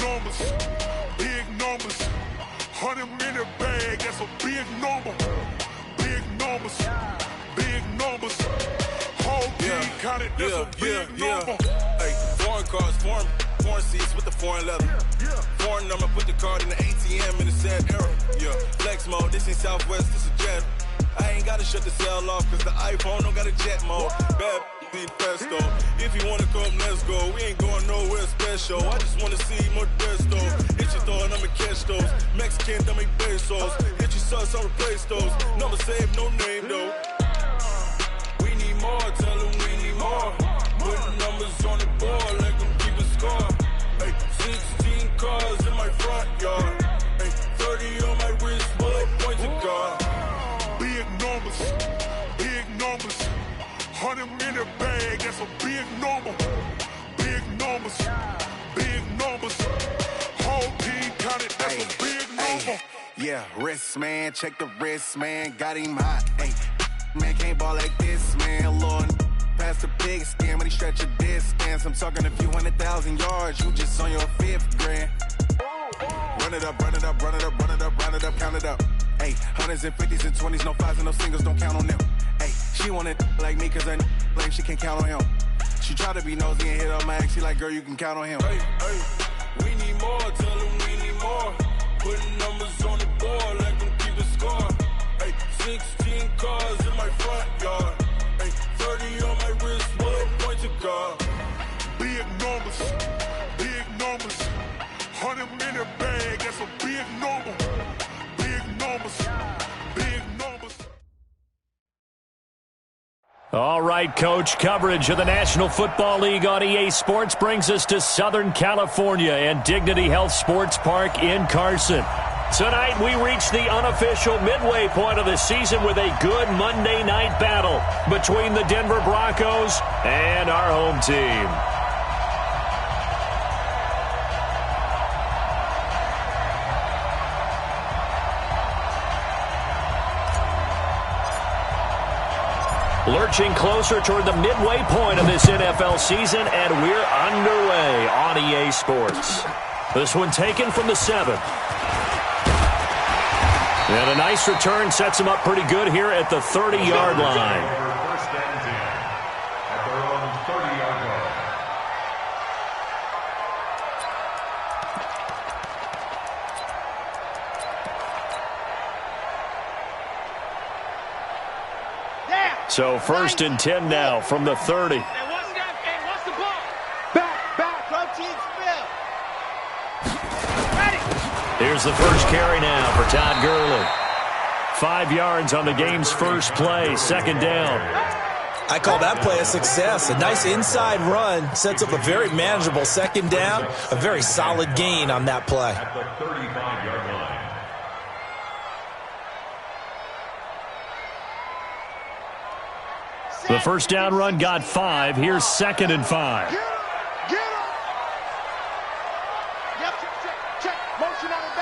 numbers, big numbers. 100 in the bag, that's a big number. Big numbers, big numbers. Whole team counted, that's a big number. Hey, foreign cars, foreign seats with the foreign leather. Foreign number, put the card in the ATM in the sad era. Yeah, flex mode, this ain't Southwest, this is Jet. I ain't gotta shut the cell off, cause the iPhone don't got a jet mode. Bad be presto. If you wanna come, let's go. We ain't going nowhere special. I just wanna see more desto. Hit your throw and I'ma catch those. Mexican, dummy pesos. Hit your sus, I'll replace those. Number saved, no name though. We need more, tell them we need more. Putting numbers on the board, let them keep a score. Hey, 16 cars in my front yard. Hey, 30 on my wrist, bullet points to God. Big numbers, big numbers. 100 in the bag, that's a big number. Big numbers, big numbers. Whole team counted, that's a big number. Yeah, wrist man, check the wrist man, got him hot. Hey, man can't ball like this, man. Lord, past the big stand, but he stretch a distance. I'm talking a few 100,000 yards, you just on your 5th grand. Run it up, run it up, run it up, run it up, round it up, count it up. Hey, 100s and 50s and 20s, no 5s and no singles, don't count on them. Hey, she want it like me, cause her like she can't count on him. She try to be nosy and hit up my ex, she like, girl, you can count on him. Hey, we need more, tell them we need more. Putting numbers on the board, let them keep a score. Hey, 16 cars in my front yard. Hey, 30 on my wrist, bullet point to God. Big numbers, big numbers. 100 in the bag, that's a big number. Big numbers, big numbers. All right, Coach, coverage of the National Football League on EA Sports brings us to Southern California and Dignity Health Sports Park in Carson. Tonight, we reach the unofficial midway point of the season with a good Monday night battle between the Denver Broncos and our home team. Lurching closer toward the midway point of this NFL season, and we're underway on EA Sports. This one taken from the 7. And a nice return sets him up pretty good here at the 30-yard line. First and 10 at their own 30-yard line. So first and 10 now from the 30. What's the ball? Back, love team spell. Ready. Here's the first carry now for Todd Gurley. 5 yards on the game's first play, second down. I call that play a success. A nice inside run sets up a very manageable second down. A very solid gain on that play. At the 35-yard line. The first down run got 5. Here's second and 5. Get him. Yep, check. Motion out of the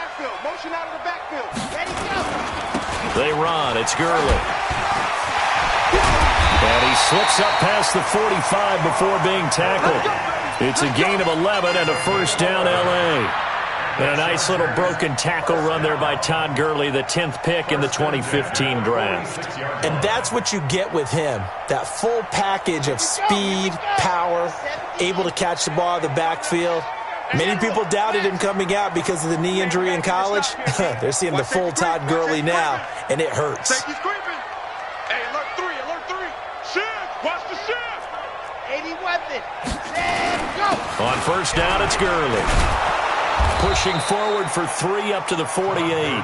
backfield. Ready, go. They run. It's Gurley. And he slips up past the 45 before being tackled. It's a gain of 11 and a first down L.A. And a nice little broken tackle run there by Todd Gurley, the 10th pick in the 2015 draft. And that's what you get with him. That full package of speed, power, able to catch the ball in the backfield. Many people doubted him coming out because of the knee injury in college. They're seeing the full Todd Gurley now, and it hurts. Hey, alert 3. Shift. Watch the shift. 80 weapon. And go. On first down, it's Gurley. Pushing forward for 3 up to the 48.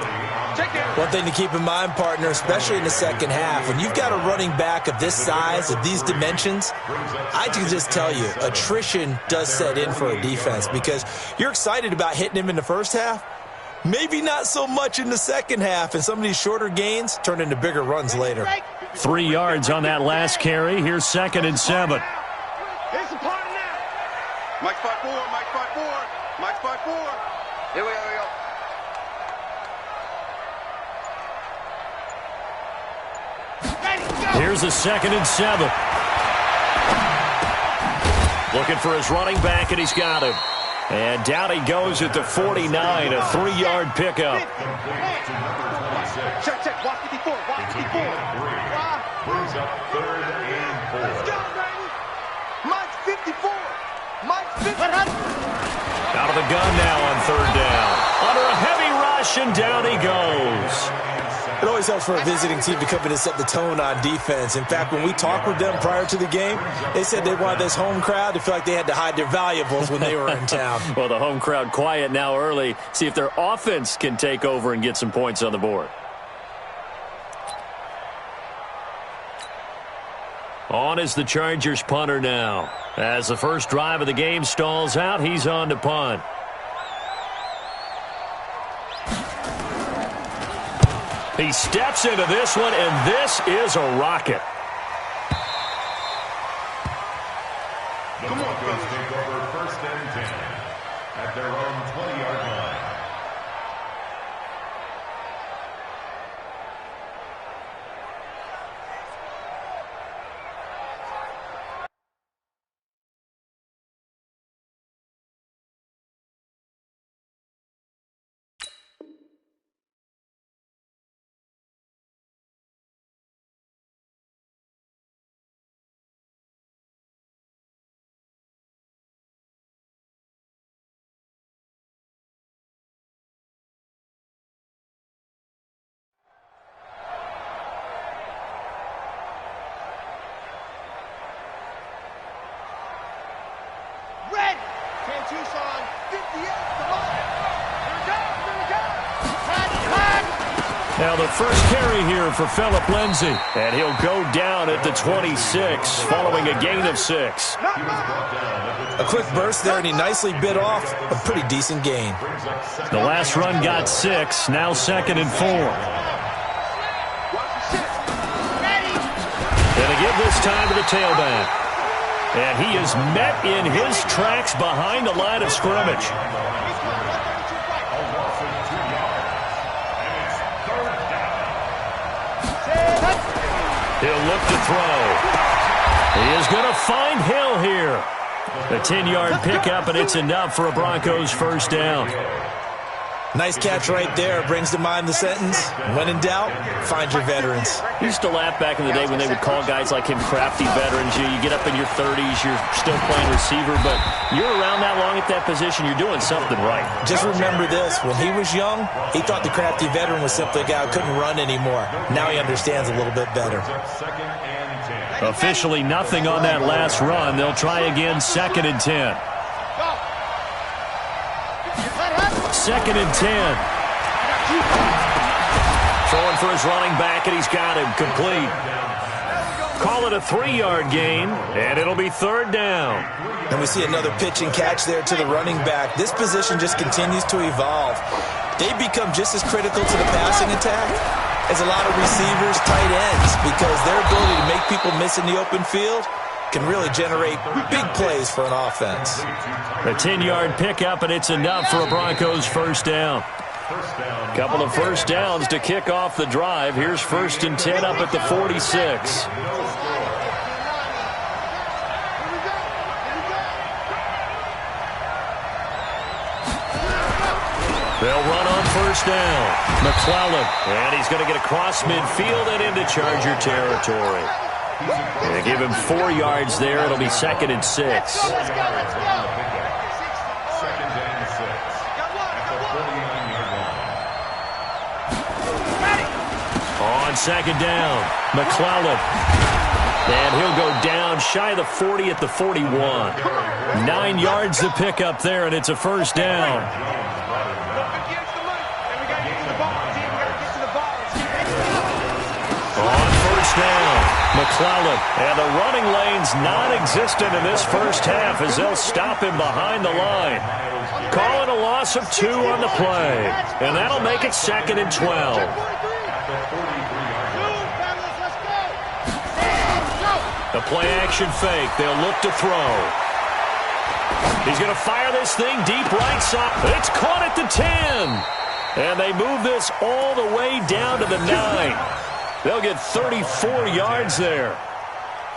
One thing to keep in mind, partner, especially in the second half, when you've got a running back of this size, of these dimensions, I can just tell you, attrition does set in for a defense because you're excited about hitting him in the first half, maybe not so much in the second half, and some of these shorter gains turn into bigger runs later. 3 yards on that last carry. Here's second and 7. Here's the part now. Mike's 5-4. Here we go. Here's a second and 7. Looking for his running back, and he's got him. And down he goes at the 49, a 3-yard pickup. Check. Watch it before. Brings up 3rd and 4. Let's go, baby. Mike's 54. Mike's 54. Out of the gun now on 3rd down. Under a heavy rush, and down he goes. It always helps for a visiting team to come in and set the tone on defense. In fact, when we talked with them prior to the game, they said they wanted this home crowd to feel like they had to hide their valuables when they were in town. Well, the home crowd quiet now early. See if their offense can take over and get some points on the board. On is the Chargers punter now. As the first drive of the game stalls out, he's on to punt. He steps into this one, and this is a rocket. The Broncos take over 1st and 10 at their own 20-yard line. Tucson, 58, come on. Here we go. Now the first carry here for Phillip Lindsay. And he'll go down at the 26 following a gain of 6. A quick burst there, and he nicely bit off a pretty decent gain. The last run got 6, now 2nd and 4. And they give this time to the tailback. And he is met in his tracks behind the line of scrimmage. He'll look to throw. He is going to find Hill here. A 10-yard pickup, and it's enough for a Broncos first down. Nice catch right there. Brings to mind the sentence, when in doubt, find your veterans. I used to laugh back in the day when they would call guys like him crafty veterans. You get up in your 30s, you're still playing receiver, but you're around that long at that position, you're doing something right. Just remember this. When he was young, he thought the crafty veteran was simply a guy who couldn't run anymore. Now he understands a little bit better. Officially nothing on that last run. They'll try again, 2nd and 10. 2nd and 10. Throwing for his running back, and he's got him complete. Call it a 3-yard gain, and it'll be 3rd down. And we see another pitch and catch there to the running back. This position just continues to evolve. They become just as critical to the passing attack as a lot of receivers, tight ends, because their ability to make people miss in the open field can really generate big plays for an offense. A 10-yard pickup, and it's enough for a Broncos first down. Couple of first downs to kick off the drive. Here's 1st and 10 up at the 46. They'll run on first down. McClellan, and he's going to get across midfield and into Charger territory. They give him 4 yards there. It'll be 2nd and 6. Let's go. 2nd and 6. On 2nd down, McClellan. And he'll go down shy of the 40 at the 41. 9 yards to pick up there, and it's a first down. On first down, McClellan. And the running lane's non-existent in this first half as they'll stop him behind the line. Calling a loss of 2 on the play. And that'll make it 2nd and 12. The play-action fake. They'll look to throw. He's going to fire this thing deep right side. It's caught at the 10. And they move this all the way down to the 9. They'll get 34 yards there.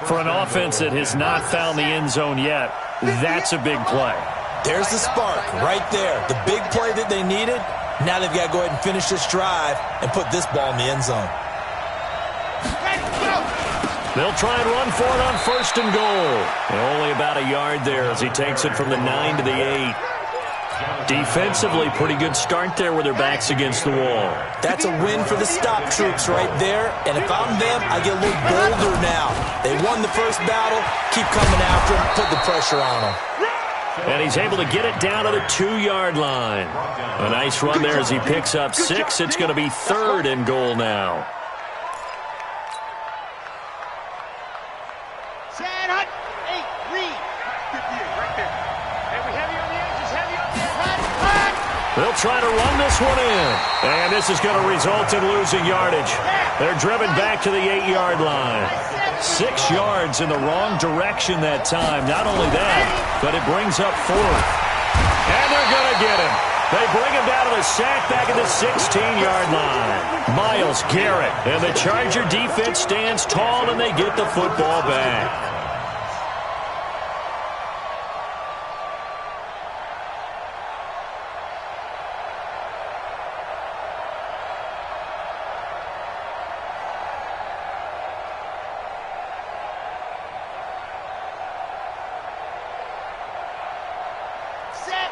For an offense that has not found the end zone yet, that's a big play. There's the spark right there. The big play that they needed. Now they've got to go ahead and finish this drive and put this ball in the end zone. They'll try and run for it on 1st and goal. Only about a yard there as he takes it from the 9 to the 8. Defensively, pretty good start there with their backs against the wall. That's a win for the stop troops right there. And if I'm them, I get a little bolder now. They won the first battle. Keep coming after them. Put the pressure on them. And he's able to get it down to the 2-yard line. A nice run there as he picks up 6. It's going to be 3rd and goal now. They'll try to run this one in. And this is going to result in losing yardage. They're driven back to the 8-yard line. 6 yards in the wrong direction that time. Not only that, but it brings up 4th. And they're going to get him. They bring him down to the sack back at the 16-yard line. Myles Garrett. And the Charger defense stands tall, and they get the football back.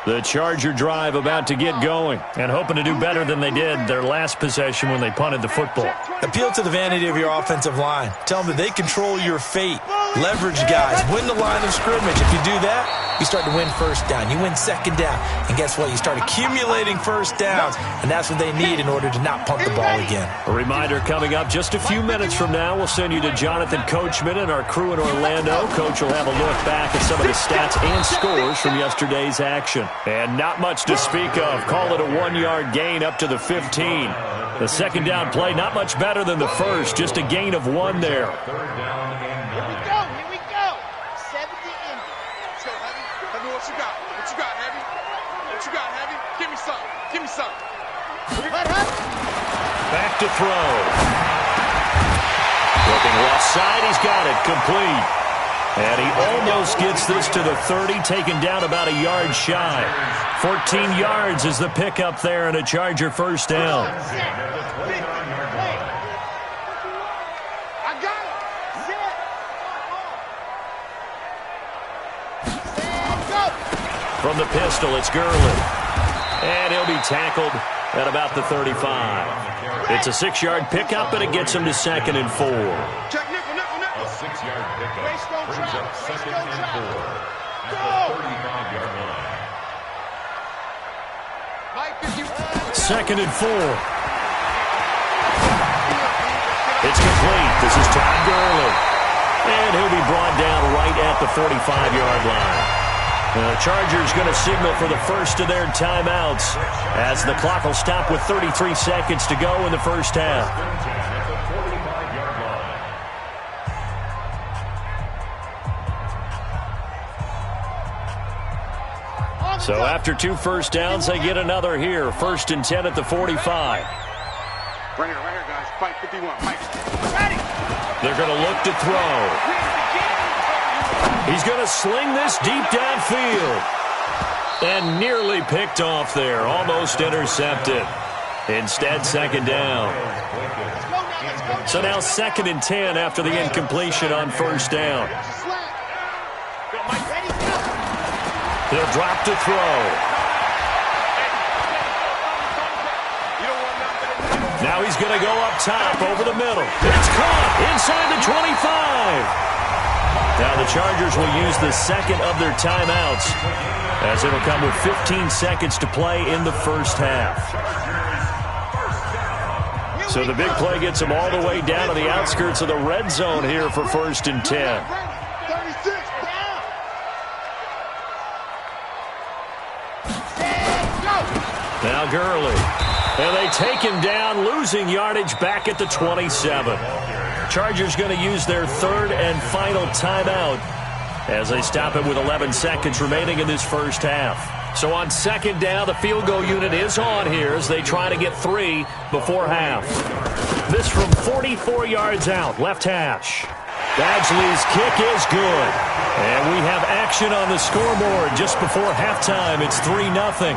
The Charger drive about to get going and hoping to do better than they did their last possession when they punted the football. Appeal to the vanity of your offensive line. Tell them that they control your fate. Leverage guys. Win the line of scrimmage. If you do that, you start to win 1st down. You win 2nd down. And guess what? You start accumulating 1st downs, and that's what they need in order to not punt the ball again. A reminder coming up just a few minutes from now. We'll send you to Jonathan Coachman and our crew in Orlando. Coach will have a look back at some of the stats and scores from yesterday's action. And not much to speak of. Call it a 1-yard gain up to the 15. The 2nd down play, not much better than the first. Just a gain of 1 there. Here we go. 70 Indy. Let's go, Heavy. Heavy, what you got? What you got, Heavy? What you got, Heavy? Give me some. Give me some. Back to throw. Looking left side, he's got it. Complete. And he almost gets this to the 30, taken down about a yard shy. 14 yards is the pickup there and a Charger 1st down. I got it. From the pistol, it's Gurley. And he'll be tackled at about the 35. It's a 6-yard pickup, and it gets him to 2nd and 4. Check nickel. A 6-yard pickup brings up 2nd and 4 at the 35-yard line. 2nd and 4. It's complete. This is Todd Gurley. And he'll be brought down right at the 45-yard line. The Chargers going to signal for the first of their timeouts as the clock will stop with 33 seconds to go in the first half. So after 2 first downs, they get another here. 1st and 10 at the 45. Right here, guys. Fight 51. Fight. They're going to look to throw. He's going to sling this deep downfield. And nearly picked off there. Almost intercepted. Instead, 2nd down. So now 2nd and 10 after the incompletion on 1st down. He'll drop to throw. Now he's going to go up top over the middle. It's caught inside the 25. Now the Chargers will use the 2nd of their timeouts as it'll come with 15 seconds to play in the first half. So the big play gets them all the way down to the outskirts of the red zone here for 1st and 10. Now Gurley. And they take him down, losing yardage back at the 27. Chargers going to use their 3rd and final timeout as they stop it with 11 seconds remaining in this first half. So on 2nd down, the field goal unit is on here as they try to get 3 before half. This from 44 yards out, left hash. Badgley's kick is good. And we have action on the scoreboard just before halftime. It's 3-0.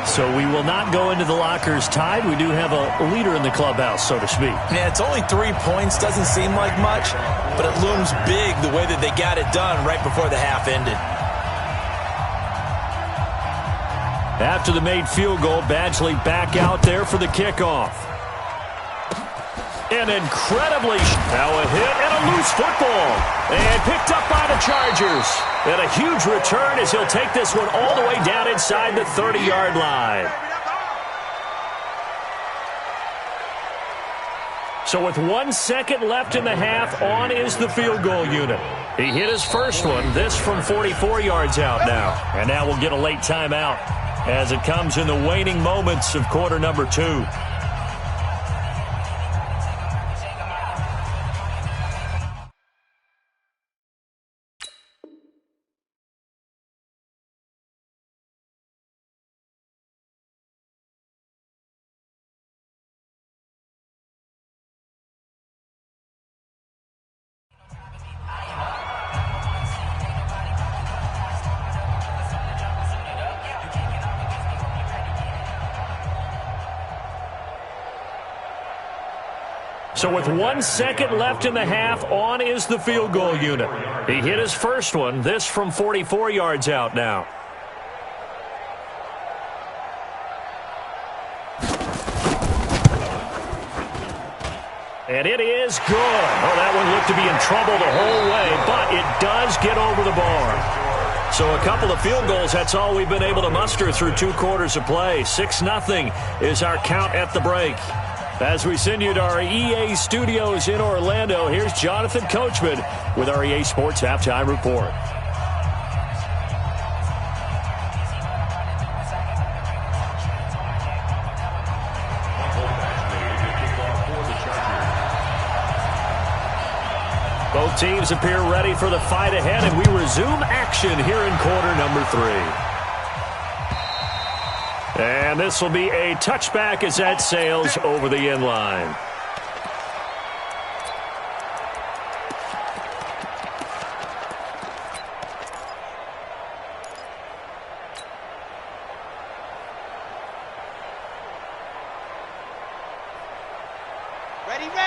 So we will not go into the lockers tied. We do have a leader in the clubhouse, so to speak. Yeah, it's only 3 points. Doesn't seem like much, but it looms big the way that they got it done right before the half ended. After the made field goal, Badgley back out there for the kickoff. And incredibly, now a hit and a loose football. And picked up by the Chargers. And a huge return as he'll take this one all the way down inside the 30-yard line. So with 1 second left in the half, on is the field goal unit. He hit his first one, this from 44 yards out now. And now we'll get a late timeout as it comes in the waning moments of quarter number 2. So with 1 second left in the half, on is the field goal unit. He hit his first one, this from 44 yards out now. And it is good. Oh, that one looked to be in trouble the whole way, but it does get over the bar. So a couple of field goals, that's all we've been able to muster through 2 quarters of play. 6-0 is our count at the break. As we send you to our EA studios in Orlando, here's Jonathan Coachman with our EA Sports Halftime Report. Both teams appear ready for the fight ahead, and we resume action here in quarter number 3. And this will be a touchback as that sails over the end line.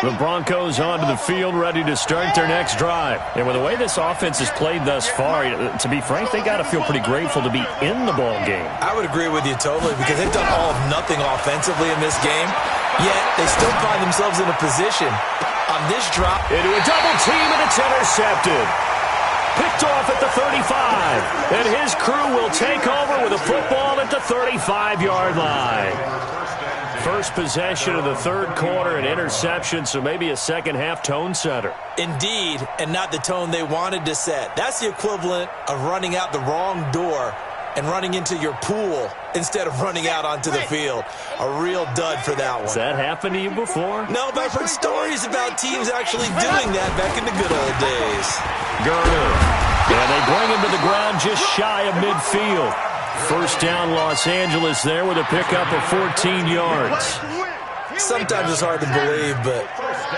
The Broncos onto the field, ready to start their next drive. And with the way this offense has played thus far, to be frank, they got to feel pretty grateful to be in the ball game. I would agree with you totally, because they've done all of nothing offensively in this game, yet they still find themselves in a position on this drop. Into a double team, and it's intercepted. Picked off at the 35, and his crew will take over with a football at the 35-yard line. First possession of the third quarter, an interception, so maybe a second-half tone setter. Indeed, and not the tone they wanted to set. That's the equivalent of running out the wrong door and running into your pool instead of running out onto the field. A real dud for that one. Has that happened to you before? No, but I've heard stories about teams actually doing that back in the good old days. Gurley. And they bring him to the ground just shy of midfield. First down, Los Angeles there with a pickup of 14 yards. Sometimes it's hard to believe, but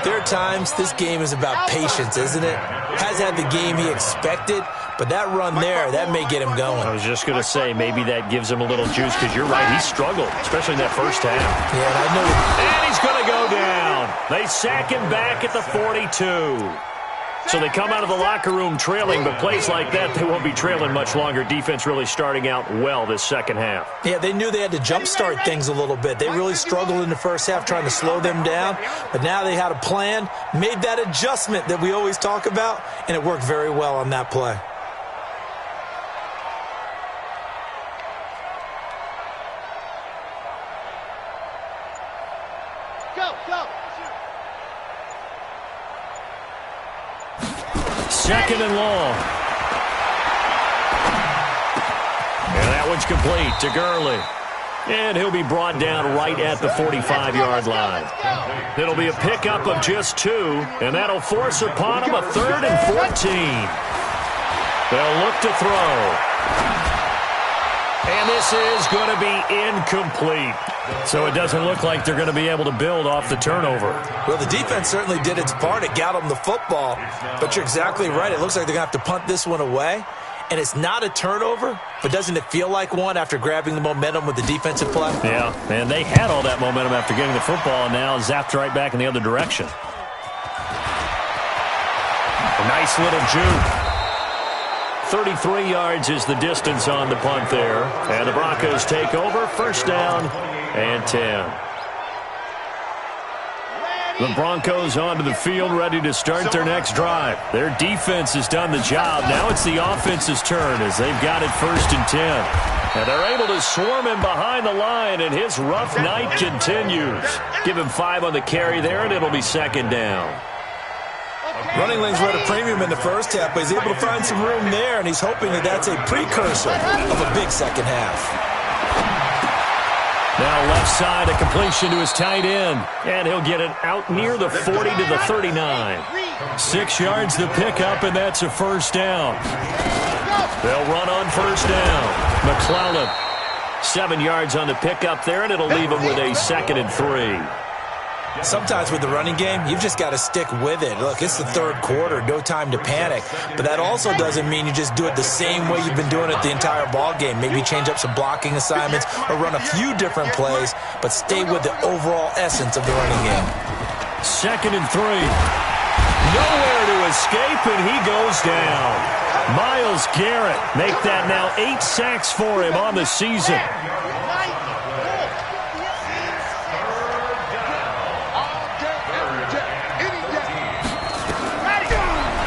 there are times this game is about patience, isn't it? Has had the game he expected, but that run there, that may get him going. I was just going to say, maybe that gives him a little juice, because you're right, he struggled, especially in that first half. Yeah, and I know. And he's going to go down. They sack him back at the 42. So they come out of the locker room trailing, but plays like that, they won't be trailing much longer. Defense really starting out well this second half. Yeah, they knew they had to jumpstart things a little bit. They really struggled in the first half trying to slow them down, but now they had a plan, made that adjustment that we always talk about, and it worked very well on that play. Second and long. And that one's complete to Gurley. And he'll be brought down right at the 45-yard line. It'll be a pickup of just 2, and that'll force upon him a 3rd and 14. They'll look to throw. And this is going to be incomplete. So it doesn't look like they're going to be able to build off the turnover. Well, the defense certainly did its part. It got them the football. But you're exactly right. It looks like they're going to have to punt this one away. And it's not a turnover, but doesn't it feel like one after grabbing the momentum with the defensive play? Yeah, and they had all that momentum after getting the football, and now zapped right back in the other direction. A nice little juke. 33 yards is the distance on the punt there. And the Broncos take over. First down and 10. The Broncos onto the field, ready to start their next drive. Their defense has done the job. Now it's the offense's turn as they've got it first and 10. And they're able to swarm him behind the line, and his rough night continues. Give him 5 on the carry there, and it'll be second down. Running lanes were at a premium in the first half, but he's able to find some room there, and he's hoping that that's a precursor of a big second half. Now left side, a completion to his tight end, and he'll get it out near the 40 to the 39. 6 yards the pickup, and that's a first down. They'll run on first down. McClellan, 7 yards on the pickup there, and it'll leave him with a 2nd and 3. Sometimes with the running game, you've just got to stick with it. Look, it's the third quarter, no time to panic. But that also doesn't mean you just do it the same way you've been doing it the entire ball game. Maybe change up some blocking assignments or run a few different plays, but stay with the overall essence of the running game. 2nd and 3. Nowhere to escape, and he goes down. Myles Garrett make that now 8 sacks for him on the season.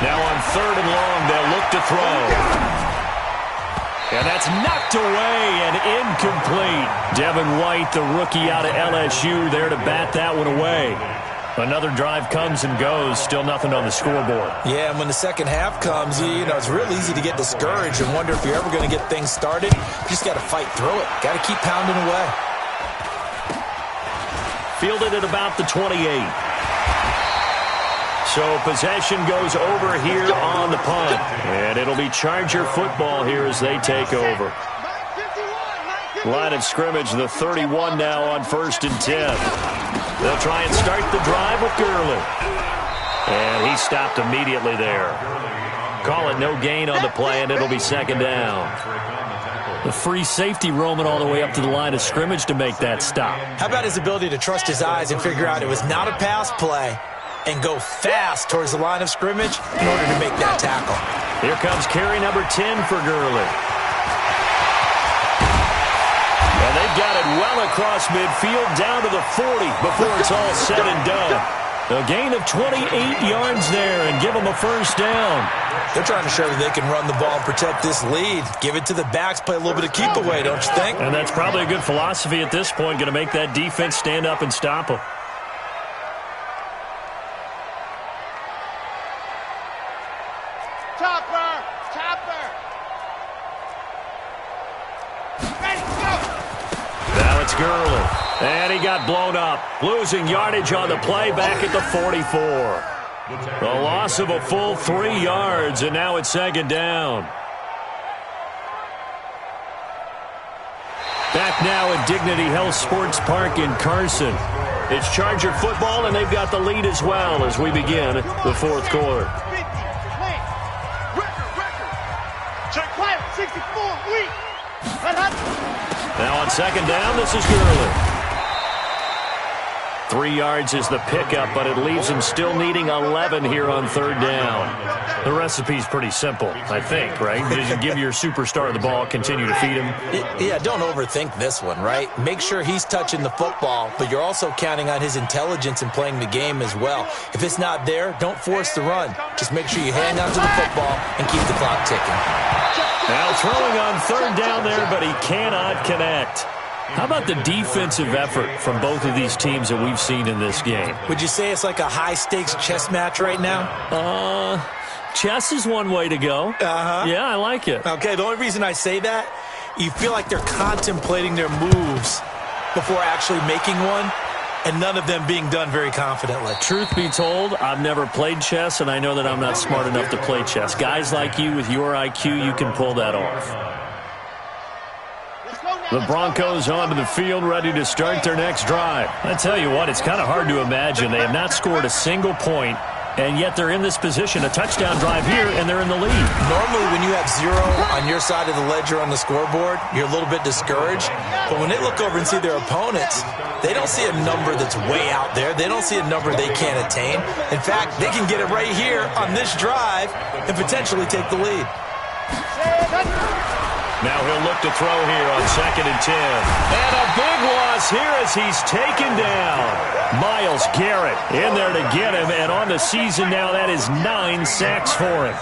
Now on 3rd and long, they'll look to throw. And that's knocked away and incomplete. Devin White, the rookie out of LSU, there to bat that one away. Another drive comes and goes, still nothing on the scoreboard. Yeah, and when the second half comes, you know, it's real easy to get discouraged and wonder if you're ever going to get things started. You just got to fight through it. Got to keep pounding away. Fielded at about the 28. So possession goes over here on the punt. And it'll be Charger football here as they take over. Line of scrimmage, the 31 now on 1st and 10. They'll try and start the drive with Gurley. And he stopped immediately there. Call it no gain on the play, and it'll be 2nd down. The free safety roaming all the way up to the line of scrimmage to make that stop. How about his ability to trust his eyes and figure out it was not a pass play and go fast towards the line of scrimmage in order to make that tackle. Here comes carry number 10 for Gurley. And they've got it well across midfield down to the 40 before it's all said and done. A gain of 28 yards there and give them a first down. They're trying to show that they can run the ball and protect this lead. Give it to the backs, play a little bit of keep away, don't you think? And that's probably a good philosophy at this point, going to make that defense stand up and stop them. Gurley. And he got blown up. Losing yardage on the play back at the 44. A loss of a full 3 yards, and now it's 2nd down. Back now at Dignity Health Sports Park in Carson. It's Charger football, and they've got the lead as well as we begin the 4th quarter. Now on 2nd down, this is Gurley. 3 yards is the pickup, but it leaves him still needing 11 here on 3rd down. The recipe's pretty simple, I think, right? You give your superstar the ball, continue to feed him. Yeah, don't overthink this one, right? Make sure he's touching the football, but you're also counting on his intelligence in playing the game as well. If it's not there, don't force the run. Just make sure you hang on to the football and keep the clock ticking. Now throwing on 3rd down there, but he cannot connect. How about the defensive effort from both of these teams that we've seen in this game? Would you say it's like a high-stakes chess match right now? Chess is one way to go. Yeah, I like it. Okay, the only reason I say that, you feel like they're contemplating their moves before actually making one, and none of them being done very confidently. Truth be told, I've never played chess, and I know that I'm not smart enough to play chess. Guys like you with your IQ, you can pull that off. Let's go now. The Broncos onto the field, ready to start their next drive. I tell you what, it's kind of hard to imagine. They have not scored a single point, and yet they're in this position. A touchdown drive here, and they're in the lead. Normally, when you have 0 on your side of the ledger on the scoreboard, you're a little bit discouraged. But when they look over and see their opponents, they don't see a number that's way out there. They don't see a number they can't attain. In fact, they can get it right here on this drive and potentially take the lead. Now he'll look to throw here on 2nd and 10. And a big loss here as he's taken down. Myles Garrett in there to get him, and on the season now, that is 9 sacks for him.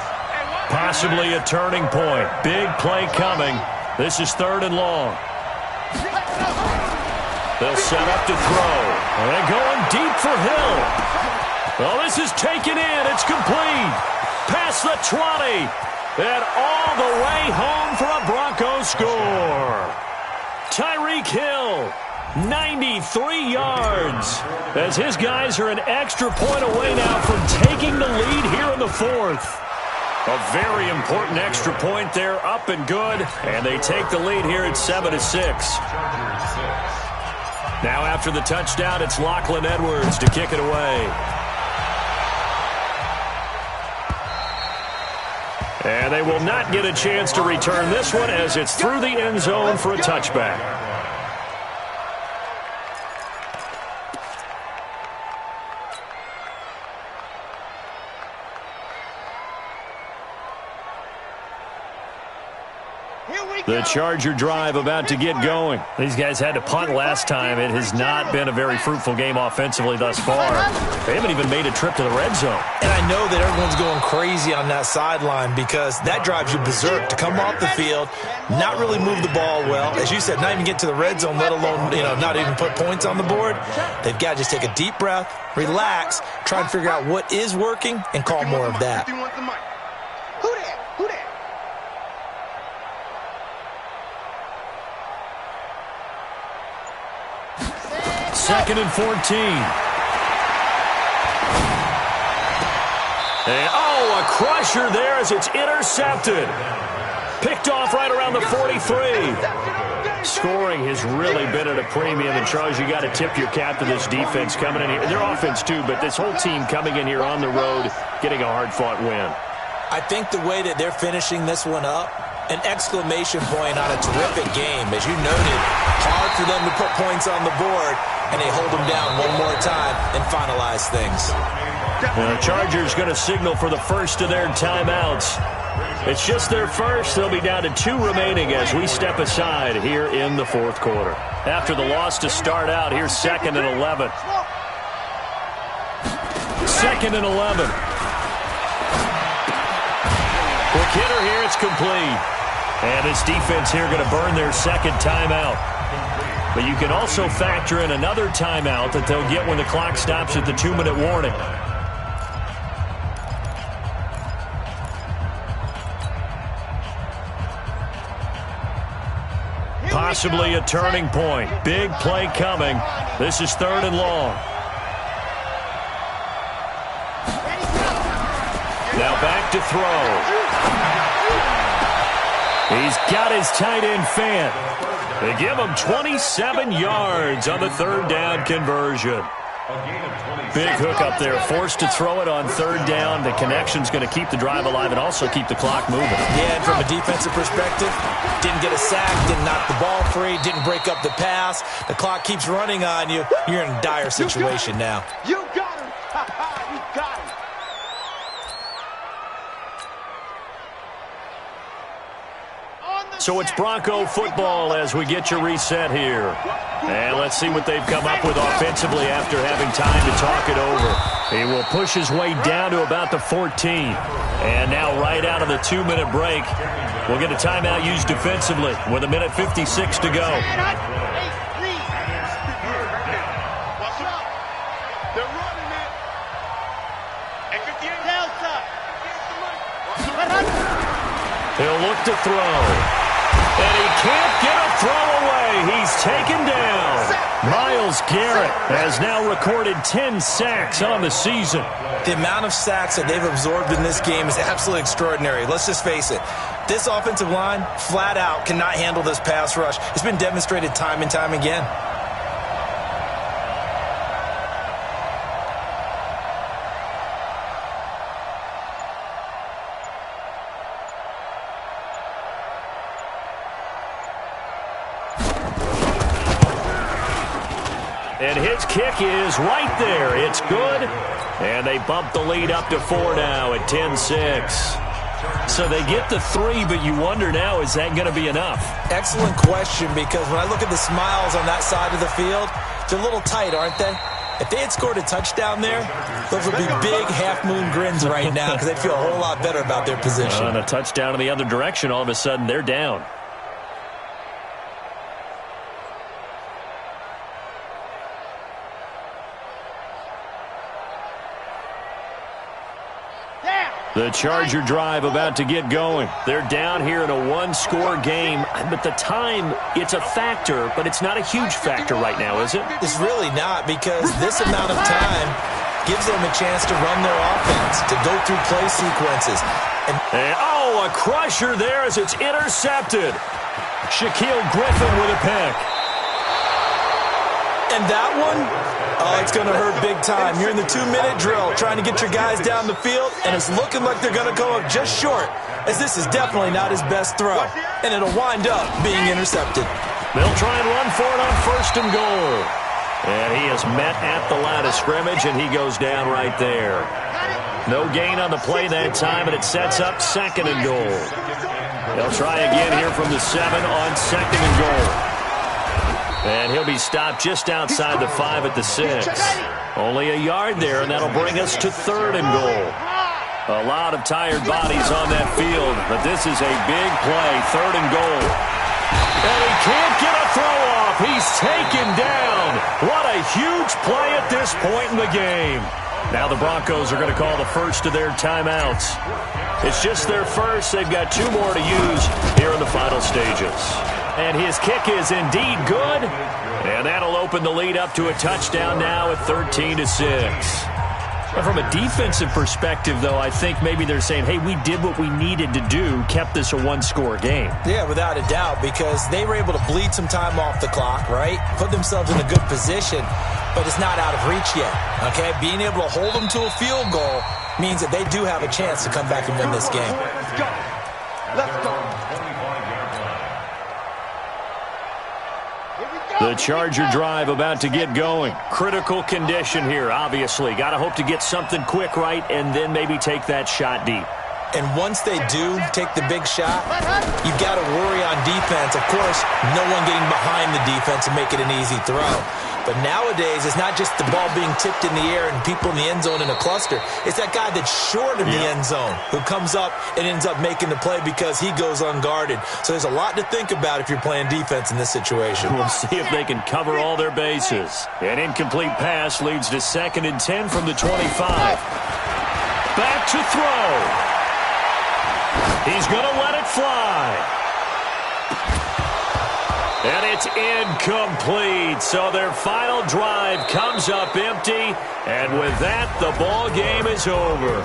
Possibly a turning point. Big play coming. This is 3rd and long. They'll set up to throw. And going deep for Hill. Well, this is taken in. It's complete. Past the 20. And all the way home for a Broncos score. Tyreek Hill, 93 yards. As his guys are an extra point away now from taking the lead here in the 4th. A very important extra point there, up and good. And they take the lead here at 7-6. Now after the touchdown, it's Lachlan Edwards to kick it away. And they will not get a chance to return this one as it's through the end zone for a touchback. The Charger drive about to get going. These guys had to punt last time. It has not been a very fruitful game offensively thus far. They haven't even made a trip to the red zone. And I know that everyone's going crazy on that sideline because that drives you berserk to come off the field, not really move the ball well. As you said, not even get to the red zone, let alone, not even put points on the board. They've got to just take a deep breath, relax, try and figure out what is working, and call more of that. Second and 14. And, a crusher there as it's intercepted. Picked off right around the 43. Scoring has really been at a premium, and Charles, you got to tip your cap to this defense coming in here. Their offense too, but this whole team coming in here on the road, getting a hard-fought win. I think the way that they're finishing this one up, an exclamation point on a terrific game. As you noted, hard for them to put points on the board, and they hold them down one more time and finalize things. The Chargers going to signal for the first of their timeouts. It's just their first. They'll be down to 2 remaining as we step aside here in the 4th quarter. After the loss to start out, here's 2nd and 11. 2nd and 11. Quick hitter here, it's complete. And this defense here going to burn their 2nd timeout. But you can also factor in another timeout that they'll get when the clock stops at the 2-minute warning. Possibly a turning point. Big play coming. This is 3rd and long. Now back to throw. He's got his tight end Fant. They give him 27 yards on the 3rd down conversion. Big hook up there. Forced to throw it on 3rd down. The connection's going to keep the drive alive and also keep the clock moving. Yeah, and from a defensive perspective, didn't get a sack, didn't knock the ball free, didn't break up the pass. The clock keeps running on you. You're in a dire situation now. You got him. You got him. So it's Bronco football as we get you reset here. And let's see what they've come up with offensively after having time to talk it over. He will push his way down to about the 14. And now right out of the 2-minute break, we'll get a timeout used defensively with 1:56 to go. He'll look to throw. And he can't get a throw away. He's taken down. Myles Myles Garrett has now recorded 10 sacks on the season. The amount of sacks that they've absorbed in this game is absolutely extraordinary. Let's just face it. This offensive line, flat out, cannot handle this pass rush. It's been demonstrated time and time again. And his kick is right there. It's good. And they bump the lead up to 4 now at 10-6. So they get the 3, but you wonder now, is that going to be enough? Excellent question, because when I look at the smiles on that side of the field, they're a little tight, aren't they? If they had scored a touchdown there, those would be big half-moon grins right now because they'd feel a whole lot better about their position. On a touchdown in the other direction, all of a sudden they're down. The Charger drive about to get going. They're down here in a one-score game, but the time, it's a factor, but it's not a huge factor right now, is it? It's really not, because this amount of time gives them a chance to run their offense, to go through play sequences. And oh, a crusher there as it's intercepted. Shaquille Griffin with a pick. And that one, oh, it's going to hurt big time. You're in the 2-minute drill trying to get your guys down the field, and it's looking like they're going to go up just short, as this is definitely not his best throw. And it'll wind up being intercepted. They'll try and run for it on 1st and goal. And he is met at the line of scrimmage, and he goes down right there. No gain on the play that time, and it sets up 2nd and goal. They'll try again here from the 7 on 2nd and goal. And he'll be stopped just outside the 5 at the 6. Only a yard there, and that'll bring us to 3rd and goal. A lot of tired bodies on that field, but this is a big play, 3rd and goal. And he can't get a throw off. He's taken down. What a huge play at this point in the game. Now the Broncos are going to call the first of their timeouts. It's just their first. They've got 2 more to use here in the final stages. And his kick is indeed good. And that'll open the lead up to a touchdown now at 13-6. And from a defensive perspective, though, I think maybe they're saying, hey, we did what we needed to do, kept this a one-score game. Yeah, without a doubt, because they were able to bleed some time off the clock, right? Put themselves in a good position, but it's not out of reach yet, okay? Being able to hold them to a field goal means that they do have a chance to come back and win this game. Let's go. The Charger drive about to get going. Critical condition here, obviously. Got to hope to get something quick right and then maybe take that shot deep. And once they do take the big shot, you've got to worry on defense. Of course, no one getting behind the defense and make it an easy throw. But nowadays, it's not just the ball being tipped in the air and people in the end zone in a cluster. It's that guy that's short of the end zone who comes up and ends up making the play because he goes unguarded. So there's a lot to think about if you're playing defense in this situation. We'll see if they can cover all their bases. An incomplete pass leads to 2nd and 10 from the 25. Back to throw. He's going to let it fly. And it's incomplete. So their final drive comes up empty. And with that, the ball game is over.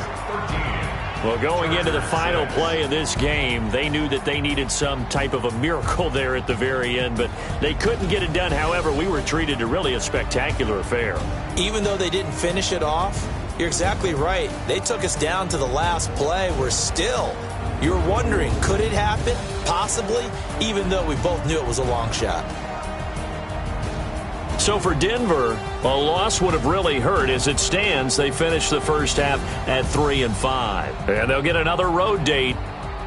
Well, going into the final play of this game, they knew that they needed some type of a miracle there at the very end, but they couldn't get it done. However, we were treated to really a spectacular affair. Even though they didn't finish it off, you're exactly right. They took us down to the last play. We're still... You're wondering, could it happen? Possibly, even though we both knew it was a long shot. So for Denver, a loss would have really hurt. As it stands, they finished the first half at 3-5. And they'll get another road date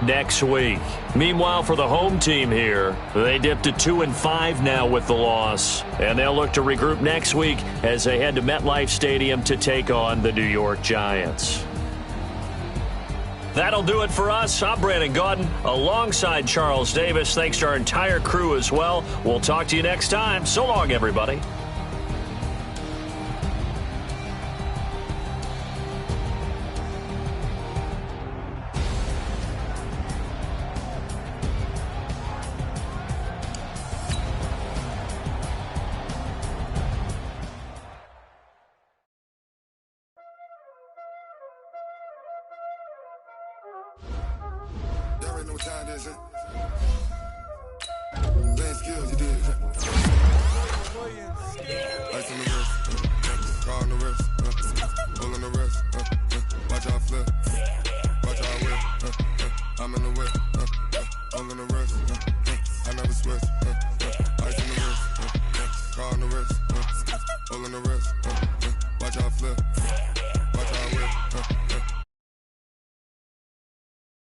next week. Meanwhile, for the home team here, they dipped to 2-5 now with the loss. And they'll look to regroup next week as they head to MetLife Stadium to take on the New York Giants. That'll do it for us. I'm Brandon Gaudin alongside Charles Davis. Thanks to our entire crew as well. We'll talk to you next time. So long, everybody. what time is it? Playing skills, you did. Ice on the wrist, car on the wrist, bull on the wrist, watch out flip, watch out whip, I'm in the whip, bull on the wrist, I never switch, ice on the wrist, car on the wrist, bull on the wrist, watch out flip.